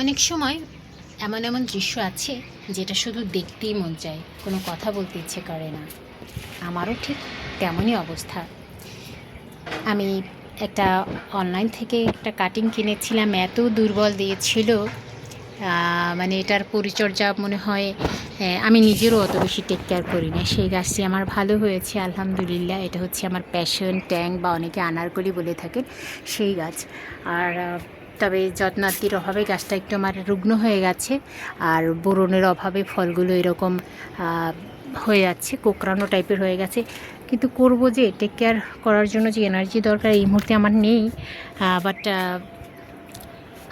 অনেক সময় এমন এমন দৃশ্য আছে যেটা শুধু দেখতেই মন চায়, কোনো কথা বলতে ইচ্ছে করে না। আমারও ঠিক তেমনই অবস্থা। আমি একটা অনলাইন থেকে একটা কাটিং কিনেছিলাম, এত দুর্বল দিয়েছিল, মানে এটার পরিচর্যা মনে হয় আমি নিজেরও অত বেশি টেক কেয়ার করি না। সেই গাছটি আমার ভালো হয়েছে আলহামদুলিল্লাহ। এটা হচ্ছে আমার প্যাশন ট্যাং বা অনেকে আনারকলি বলে থাকেন, সেই গাছ। আর তবে যত্নাত্তির অভাবে গাছটা একটু আমার রুগ্ন হয়ে গেছে, আর বোরনের অভাবে ফলগুলো এরকম হয়ে যাচ্ছে, কোঁকড়ানো টাইপের হয়ে গেছে। কিন্তু করব যে, টেক কেয়ার করার জন্য যে এনার্জি দরকার এই মুহূর্তে আমার নেই। বাট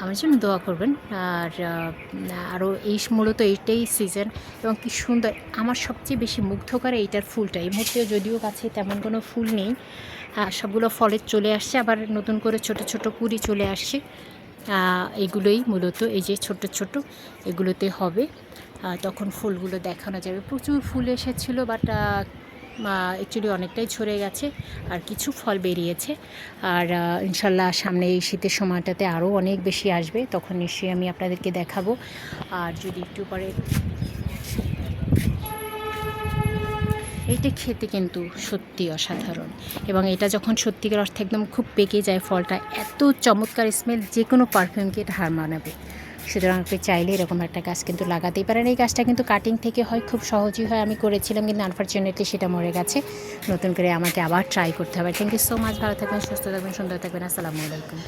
আমার জন্য দোয়া করবেন। আর আরও মূলত এইটাই সিজন, এবং কি সুন্দর! আমার সবচেয়ে বেশি মুগ্ধ করে এইটার ফুলটা। এই মুহূর্তে যদিও গাছে তেমন কোনো ফুল নেই, সবগুলো ফলে চলে আসছে, আবার নতুন করে ছোট ছোট কুঁড়ি চলে আসছে। এগুলোই মূলত, এই যে ছোট ছোট এগুলোতে হবে, তখন ফুলগুলো দেখানো যাবে। প্রচুর ফুল এসেছিলো, বাট অ্যাকচুয়ালি অনেকটাই ঝরে গেছে, আর কিছু ফল বেরিয়েছে। আর ইনশাল্লাহ সামনে এই শীতের সময়টাতে আরও অনেক বেশি আসবে, তখন নিশ্চয়ই আমি আপনাদেরকে দেখাবো। আর যদি একটু পরে, এইটা খেতে কিন্তু সত্যি অসাধারণ, এবং এটা যখন সত্যিকার অর্থে একদম খুব পেকে যায় ফলটা, এত চমৎকার স্মেল, যে কোনো পারফিউমকে এটা হার মানাবে। সুতরাং আপনি চাইলে এরকম একটা গাছ কিন্তু লাগাতেই পারেন। এই গাছটা কিন্তু কাটিং থেকে হয়, খুব সহজই হয়। আমি করেছিলাম, কিন্তু আনফর্চুনেটলি সেটা মরে গেছে। নতুন করে আমাকে আবার ট্রাই করতে হবে। Thank you so much. ভালো থাকবেন, সুস্থ থাকবেন, সুন্দর থাকবেন। আসসালামু আলাইকুম।